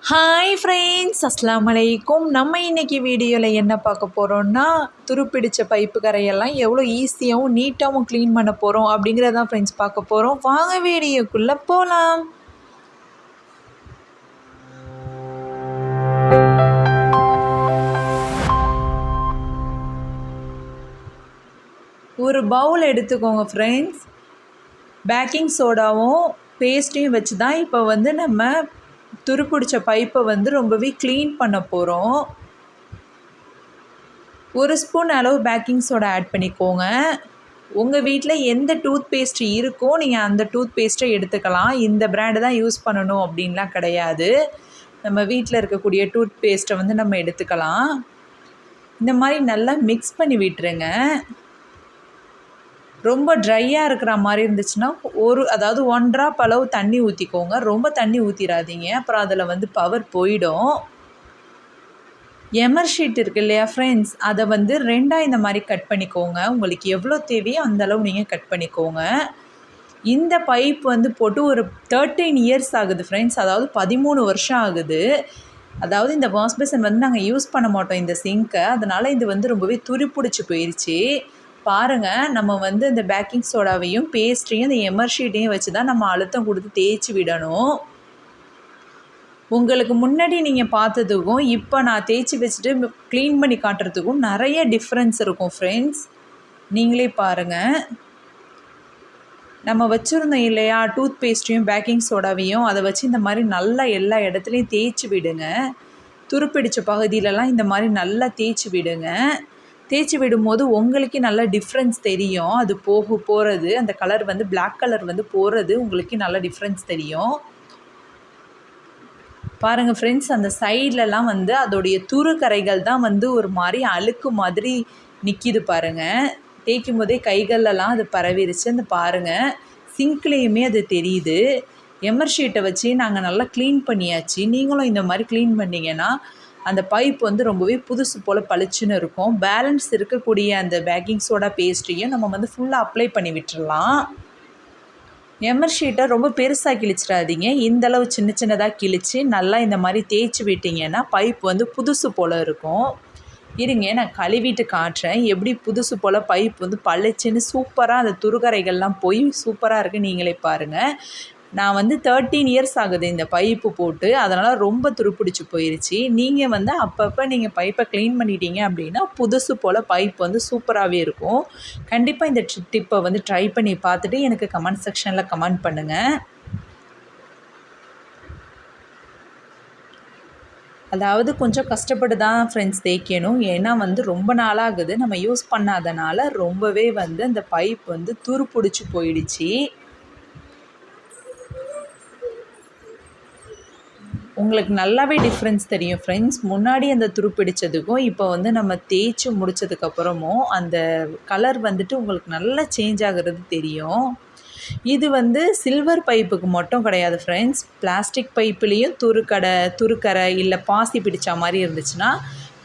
Hi friends, அஸ்ஸலாமு அலைக்கும். நம்ம இன்றைக்கி வீடியோவில் என்ன பார்க்க போகிறோன்னா, துருப்பிடிச்ச பைப்பு கரையெல்லாம் எவ்வளோ ஈஸியாகவும் நீட்டாகவும் க்ளீன் பண்ண போகிறோம் அப்படிங்கிறதான் ஃப்ரெண்ட்ஸ் பார்க்க போகிறோம். வாங்க வீடியோக்குள்ளே போகலாம். ஒரு பவுல் எடுத்துக்கோங்க ஃப்ரெண்ட்ஸ். பேக்கிங் சோடாவும் பேஸ்ட்டையும் வச்சு தான் இப்போ நம்ம துருப்பிடிச்ச பைப்பை ரொம்பவே க்ளீன் பண்ண போகிறோம். ஒரு ஸ்பூன் அளவு பேக்கிங் சோடா ஆட் பண்ணிக்கோங்க. உங்கள் வீட்டில் எந்த டூத் பேஸ்ட் இருக்கோ நீங்கள் அந்த டூத் பேஸ்ட்டை எடுத்துக்கலாம். இந்த பிராண்டு தான் யூஸ் பண்ணணும் அப்படின்லாம் கிடையாது. நம்ம வீட்டில் இருக்கக்கூடிய டூத் பேஸ்ட்டை நம்ம எடுத்துக்கலாம். இந்த மாதிரி நல்லா மிக்ஸ் பண்ணி விட்டுருங்க. ரொம்ப ட்ரையாக இருக்கிற மாதிரி இருந்துச்சுன்னா அதாவது 1 ட்ராப் அளவு தண்ணி ஊற்றிக்கோங்க. ரொம்ப தண்ணி ஊற்றிடாதீங்க, அப்புறம் அதில் பவர் போயிடும். எமர் ஷீட் இருக்குது இல்லையா ஃப்ரெண்ட்ஸ், அதை 2ஆக இந்த மாதிரி கட் பண்ணிக்கோங்க. உங்களுக்கு எவ்வளோ தேவையோ அந்தளவு நீங்கள் கட் பண்ணிக்கோங்க. இந்த பைப் போட்டு ஒரு 13 இயர்ஸ் ஆகுது ஃப்ரெண்ட்ஸ், அதாவது 13 வருஷம் ஆகுது. அதாவது இந்த வாஷ் பேசன் நாங்கள் யூஸ் பண்ண மாட்டோம் இந்த சிங்க்கை, அதனால் இது ரொம்பவே துருப்பிடிச்சு போயிடுச்சு. பாருங்கள், நம்ம இந்த பேக்கிங் சோடாவையும் பேஸ்ட்ரியும் இந்த எமர் ஷீட்டையும் வச்சு தான் நம்ம அழுத்தம் கொடுத்து தேய்ச்சி விடணும். உங்களுக்கு முன்னாடி நீங்கள் பார்த்ததுக்கும் இப்போ நான் தேய்ச்சி வச்சுட்டு க்ளீன் பண்ணி காட்டுறதுக்கும் நிறைய டிஃப்ரென்ஸ் இருக்கும் ஃப்ரெண்ட்ஸ். நீங்களே பாருங்கள். நம்ம வச்சுருந்தோம் இல்லையா டூத் பேஸ்ட்டையும் பேக்கிங் சோடாவையும், அதை வச்சு இந்த மாதிரி நல்லா எல்லா இடத்துலையும் தேய்ச்சி விடுங்க. துருப்பிடிச்ச பகுதியிலலாம் இந்த மாதிரி நல்லா தேய்ச்சி விடுங்க. தேய்ச்சி விடும்போது உங்களுக்கே நல்ல டிஃப்ரென்ஸ் தெரியும். அது போகிறது அந்த கலர் பிளாக் கலர் போகிறது உங்களுக்கு நல்ல டிஃப்ரென்ஸ் தெரியும். பாருங்கள் ஃப்ரெண்ட்ஸ், அந்த சைட்லலாம் அதோடைய துரு கரைகள் தான் ஒரு மாதிரி அழுக்கு மாதிரி நிற்கிது பாருங்கள். தேய்க்கும் போதே கைகளெல்லாம் அது பரவிருச்சு. அந்த பாருங்கள், சிங்க்லேயுமே அது தெரியுது. எமர் ஷீட்டை வச்சு நாங்கள் நல்லா க்ளீன் பண்ணியாச்சு. நீங்களும் இந்த மாதிரி க்ளீன் பண்ணிங்கன்னா அந்த பைப் ரொம்பவே புதுசு போல் பளிச்சுன்னு இருக்கும். பேலன்ஸ் இருக்கக்கூடிய அந்த பேக்கிங் சோடா பேஸ்ட்டையும் நம்ம ஃபுல்லாக அப்ளை பண்ணி விட்டுறலாம். எமர் ஷீட்டை ரொம்ப பெருசாக கிழிச்சிடாதீங்க. இந்தளவு சின்ன சின்னதாக கிழித்து நல்லா இந்த மாதிரி தேய்ச்சி விட்டிங்கன்னா பைப் புதுசு போல் இருக்கும். இருங்க, நான் கழுவிட்டு காட்டுறேன் எப்படி புதுசு போல் பைப் பளிச்சுன்னு சூப்பராக அந்த துருகரைகள்லாம் போய் சூப்பராக இருக்குது. நீங்களே பாருங்கள். நான் 13 இயர்ஸ் ஆகுது இந்த பைப்பு போட்டு, அதனால் ரொம்ப துருப்பிடிச்சு போயிடுச்சு. நீங்கள் அப்பப்போ நீங்கள் பைப்பை க்ளீன் பண்ணிட்டீங்க அப்படின்னா புதுசு போல் பைப் சூப்பராகவே இருக்கும். கண்டிப்பாக இந்த டிப்பை ட்ரை பண்ணி பார்த்துட்டு எனக்கு கமெண்ட் செக்ஷனில் கமெண்ட் பண்ணுங்கள். அதாவது கொஞ்சம் கஷ்டப்பட்டு தான் ஃப்ரெண்ட்ஸ் தேய்க்கணும். ஏன்னா ரொம்ப நாளாகுது நம்ம யூஸ் பண்ணாதனால ரொம்பவே அந்த பைப் துருப்பிடிச்சு போயிடுச்சு. உங்களுக்கு நல்லாவே டிஃப்ரென்ஸ் தெரியும் ஃப்ரெண்ட்ஸ். முன்னாடி அந்த துருப்பிடிச்சதுக்கும் இப்போ நம்ம தேய்ச்சி முடித்ததுக்கப்புறமும் அந்த கலர் உங்களுக்கு நல்லா சேஞ்ச் ஆகிறது தெரியும். இது சில்வர் பைப்புக்கு மட்டும் கிடையாது ஃப்ரெண்ட்ஸ். பிளாஸ்டிக் பைப்புலேயும் துருக்கரை இல்லை பாசி பிடிச்ச மாதிரி இருந்துச்சுன்னா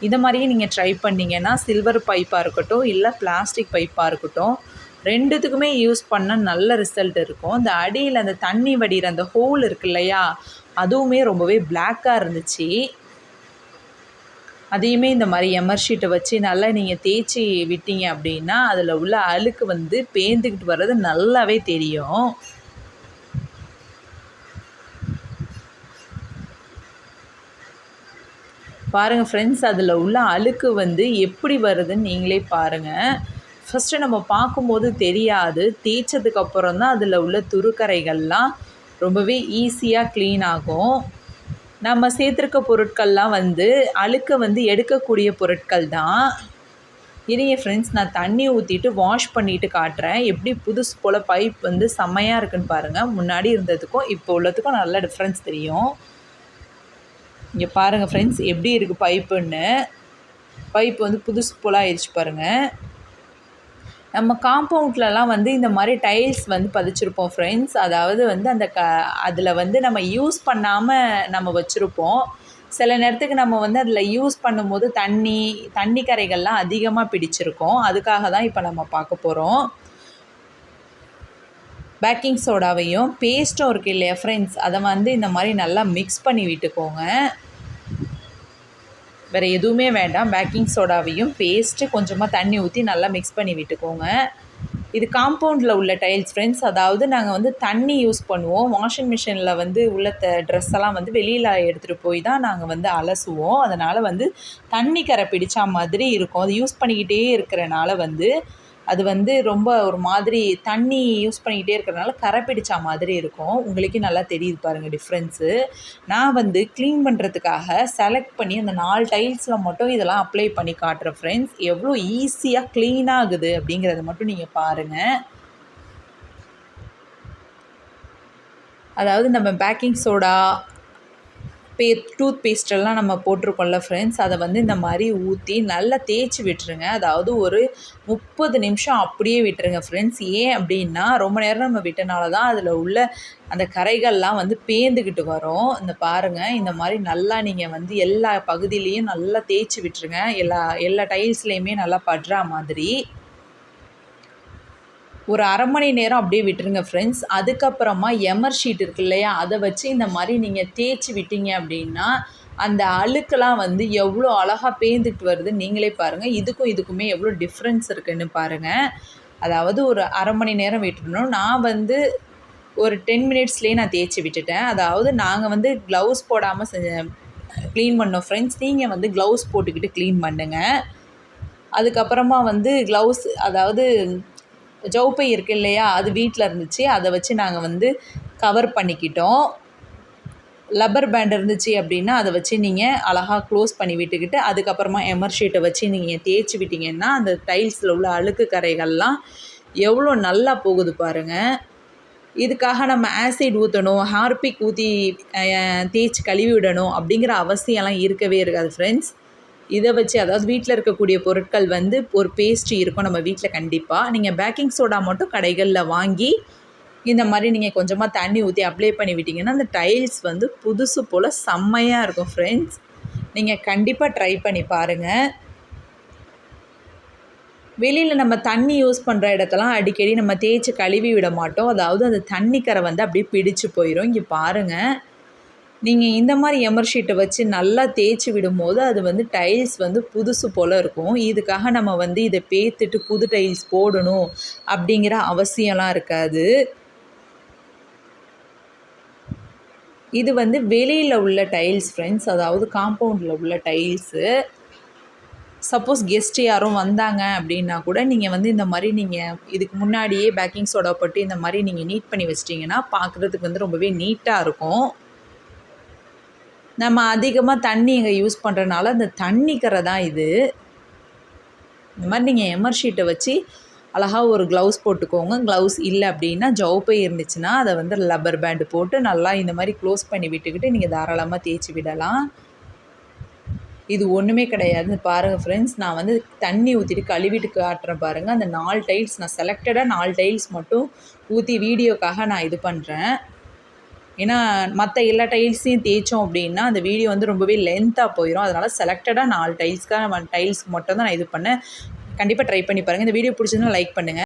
இதை மாதிரியே நீங்கள் ட்ரை பண்ணிங்கன்னா, சில்வர் பைப்பாக இருக்கட்டும் இல்லை பிளாஸ்டிக் பைப்பாக இருக்கட்டும், ரெண்டுத்துக்குமே யூஸ் பண்ணால் நல்ல ரிசல்ட் இருக்கும். அந்த அடியில் அந்த தண்ணி வடிகிற அந்த ஹோல் இருக்கு இல்லையா, அதுவுமே ரொம்பவே பிளாக்காக இருந்துச்சு. அதையுமே இந்த மாதிரி எமர் ஷீட்டை வச்சு நல்லா நீங்கள் தேய்ச்சி விட்டீங்க அப்படின்னா அதில் உள்ள அழுக்கு பேந்துக்கிட்டு வர்றது நல்லாவே தெரியும். பாருங்கள் ஃப்ரெண்ட்ஸ், அதில் உள்ள அழுக்கு எப்படி வருதுன்னு நீங்களே பாருங்கள். ஃபஸ்ட்டு நம்ம பார்க்கும்போது தெரியாது, தேய்ச்சதுக்கப்புறம் தான் அதில் உள்ள துருக்கரைகள்லாம் ரொம்பவே ஈஸியாக க்ளீன் ஆகும். நம்ம சேர்த்துருக்க பொருட்கள்லாம் அழுக்க எடுக்கக்கூடிய பொருட்கள் தான். இருங்க ஃப்ரெண்ட்ஸ், நான் தண்ணி ஊற்றிட்டு வாஷ் பண்ணிவிட்டு காட்டுறேன். எப்படி புதுசு போல் பைப் செம்மையாக இருக்குன்னு பாருங்கள். முன்னாடி இருந்ததுக்கும் இப்போ உள்ளதுக்கும் நல்ல டிஃப்ரென்ஸ் தெரியும். இங்கே பாருங்கள் ஃப்ரெண்ட்ஸ், எப்படி இருக்குது பைப்புன்னு. பைப்பு புதுசு போல் ஆயிடுச்சு பாருங்கள். நம்ம காம்பவுண்ட்லலாம் இந்த மாதிரி டைல்ஸ் பதிச்சிருப்போம் ஃப்ரெண்ட்ஸ். அதாவது அந்த அதில் நம்ம யூஸ் பண்ணாமல் நம்ம வச்சுருப்போம். சில நேரத்துக்கு நம்ம அதில் யூஸ் பண்ணும்போது தண்ணி கரைகள்லாம் அதிகமாக பிடிச்சிருக்கோம். அதுக்காக தான் இப்போ நம்ம பார்க்க போகிறோம். பேக்கிங் சோடாவையும் பேஸ்ட்டும் இருக்குது இல்லையா ஃப்ரெண்ட்ஸ், அதை வந்து இந்த மாதிரி நல்லா மிக்ஸ் பண்ணி விட்டுக்கோங்க. வேறு எதுவுமே வேண்டாம். பேக்கிங் சோடாவையும் பேஸ்ட்டு கொஞ்சமாக தண்ணி ஊற்றி நல்லா மிக்ஸ் பண்ணி விட்டுக்கோங்க. இது காம்பவுண்டில் உள்ள டைல்ஸ் ஃப்ரெண்ட்ஸ். அதாவது நாங்கள் வந்து தண்ணி யூஸ் பண்ணுவோம். வாஷிங் மிஷினில் வந்து உள்ள ட்ரெஸ் எல்லாம் வந்து வெளியில் எடுத்துகிட்டு போய் தான் நாங்கள் வந்து அலசுவோம். அதனால் வந்து தண்ணி கரை பிடிச்சா மாதிரி இருக்கும். அது யூஸ் பண்ணிக்கிட்டே இருக்கிறனால வந்து அது வந்து ரொம்ப ஒரு மாதிரி தண்ணி யூஸ் பண்ணிக்கிட்டே இருக்கிறனால கரை பிடிச்சா மாதிரி இருக்கும். உங்களுக்கே நல்லா தெரியுது பாருங்கள் டிஃப்ரென்ஸு. நான் வந்து க்ளீன் பண்ணுறதுக்காக செலக்ட் பண்ணி அந்த 4 டைல்ஸில் மட்டும் இதெல்லாம் அப்ளை பண்ணி காட்டுறேன் ஃப்ரெண்ட்ஸ். எவ்வளோ ஈஸியாக க்ளீனாகுது அப்படிங்கிறத மட்டும் நீங்கள் பாருங்கள். அதாவது நம்ம பேக்கிங் சோடா டூத் பேஸ்ட்டெல்லாம் நம்ம போட்டிருக்கோம்ல ஃப்ரெண்ட்ஸ், அதை வந்து இந்த மாதிரி ஊற்றி நல்லா தேய்ச்சி விட்டுருங்க. அதாவது ஒரு 30 நிமிஷம் அப்படியே விட்டுருங்க ஃப்ரெண்ட்ஸ். ஏன் அப்படின்னா ரொம்ப நேரம் நம்ம விட்டனால தான் அதில் உள்ள அந்த கரைகள்லாம் வந்து பேந்துக்கிட்டு வரும். இந்த பாருங்கள், இந்த மாதிரி நல்லா நீங்கள் வந்து எல்லா பகுதியிலையும் நல்லா தேய்ச்சி விட்டுருங்க. எல்லா டைல்ஸ்லேயுமே நல்லா படுற மாதிரி ஒரு அரை மணி நேரம் அப்படியே விட்டுருங்க ஃப்ரெண்ட்ஸ். அதுக்கப்புறமா எமர் ஷீட் இருக்கு இல்லையா, அதை வச்சு இந்த மாதிரி நீங்கள் தேய்ச்சி விட்டீங்க அப்படின்னா அந்த அழுக்கெல்லாம் வந்து எவ்வளோ அழகாக பேந்துட்டு வருது நீங்களே பாருங்கள். இதுக்குமே எவ்வளோ டிஃப்ரென்ஸ் இருக்குதுன்னு பாருங்கள். அதாவது ஒரு அரை மணி நேரம் விட்டுடணும். நான் வந்து ஒரு 10 மினிட்ஸ்லேயே நான் தேய்ச்சி விட்டுட்டேன். அதாவது நாங்கள் வந்து க்ளவுஸ் போடாமல் க்ளீன் பண்ணோம் ஃப்ரெண்ட்ஸ். நீங்கள் வந்து க்ளவுஸ் போட்டுக்கிட்டு க்ளீன் பண்ணுங்கள். அதுக்கப்புறமா வந்து க்ளவுஸ் அதாவது ஜவுப்பை இருக்குது இல்லையா, அது வீட்டில் இருந்துச்சு. அதை வச்சு நாங்கள் வந்து கவர் பண்ணிக்கிட்டோம். லப்பர் பேண்ட் இருந்துச்சு அப்படின்னா அதை வச்சு நீங்கள் அழகாக க்ளோஸ் பண்ணி விட்டுக்கிட்டு அதுக்கப்புறமா எமர் ஷீட்டை வச்சு நீங்கள் தேய்ச்சி விட்டிங்கன்னா அந்த டைல்ஸில் உள்ள அழுக்கு கரைகள்லாம் எவ்வளோ நல்லா போகுது பாருங்கள். இதுக்காக நம்ம ஆசிட் ஊற்றணும், ஹார்பிக் ஊற்றி தேய்ச்சி கழுவி விடணும் அப்படிங்கிற அவசியம்லாம் இருக்கவே இருக்காது ஃப்ரெண்ட்ஸ். இதை வச்சு அதாவது வீட்டில் இருக்கக்கூடிய பொருட்கள் வந்து ஒரு பேஸ்ட் இருக்கும் நம்ம வீட்டில் கண்டிப்பாக. நீங்கள் பேக்கிங் சோடா மட்டும் கடைகளில் வாங்கி இந்த மாதிரி நீங்கள் கொஞ்சமாக தண்ணி ஊற்றி அப்ளை பண்ணி விட்டிங்கன்னா அந்த டைல்ஸ் வந்து புதுசு போல் செம்மையாக இருக்கும் ஃப்ரெண்ட்ஸ். நீங்கள் கண்டிப்பாக ட்ரை பண்ணி பாருங்கள். வெளியில் நம்ம தண்ணி யூஸ் பண்ணுற இடத்தெல்லாம் அடிக்கடி நம்ம தேய்ச்சி கழுவி விட மாட்டோம். அதாவது அந்த தண்ணி கரை வந்து அப்படியே பிடிச்சு போயிடும். இங்கே பாருங்கள், நீங்கள் இந்த மாதிரி எமர் ஷீட்டை வச்சு நல்லா தேய்ச்சி விடும்போது அது வந்து டைல்ஸ் வந்து புதுசு போல் இருக்கும். இதுக்காக நம்ம வந்து இதை பேத்துட்டு புது டைல்ஸ் போடணும் அப்படிங்கிற அவசியம்லாம் இருக்காது. இது வந்து வெளியில் உள்ள டைல்ஸ் ஃப்ரெண்ட்ஸ், அதாவது காம்பவுண்டில் உள்ள டைல்ஸு. சப்போஸ் கெஸ்ட்டு யாரும் வந்தாங்க அப்படின்னா கூட நீங்கள் வந்து இந்த மாதிரி நீங்கள் இதுக்கு முன்னாடியே பேக்கிங் சோடா போட்டு இந்த மாதிரி நீங்கள் நீட் பண்ணி வச்சிட்டிங்கன்னா பார்க்குறதுக்கு வந்து ரொம்பவே நீட்டாக இருக்கும். நம்ம அதிகமாக தண்ணி இங்கே யூஸ் பண்ணுறதுனால அந்த தண்ணி கரை தான் இது. இந்த மாதிரி நீங்கள் எமர் ஷீட்டை வச்சு அழகாக ஒரு க்ளவுஸ் போட்டுக்கோங்க. க்ளவுஸ் இல்லை அப்படின்னா ஜவுப்பை இருந்துச்சுன்னா அதை வந்து லப்பர் பேண்டு போட்டு நல்லா இந்த மாதிரி க்ளோஸ் பண்ணி விட்டுக்கிட்டு நீங்கள் தாராளமாக தேய்ச்சி விடலாம். இது ஒன்றுமே கிடையாது. பாருங்கள் ஃப்ரெண்ட்ஸ், நான் வந்து தண்ணி ஊற்றிட்டு கழுவிட்டு காட்டுறேன் பாருங்கள். அந்த 4 டைல்ஸ் நான் செலக்டடாக 4 டைல்ஸ் மட்டும் ஊற்றி வீடியோக்காக நான் இது பண்ணுறேன். ஏன்னா மற்ற எல்லா டைல்ஸையும் தேய்ச்சோம் அப்படின்னா அந்த வீடியோ வந்து ரொம்பவே லென்த்தாக போயிடும். அதனால் செலக்டடாக 4 டைல்ஸ்க்கு மட்டும் தான் நான் இது பண்ணேன். கண்டிப்பாக ட்ரை பண்ணி பாருங்கள். இந்த வீடியோ பிடிச்சதுன்னா லைக் பண்ணுங்கள்.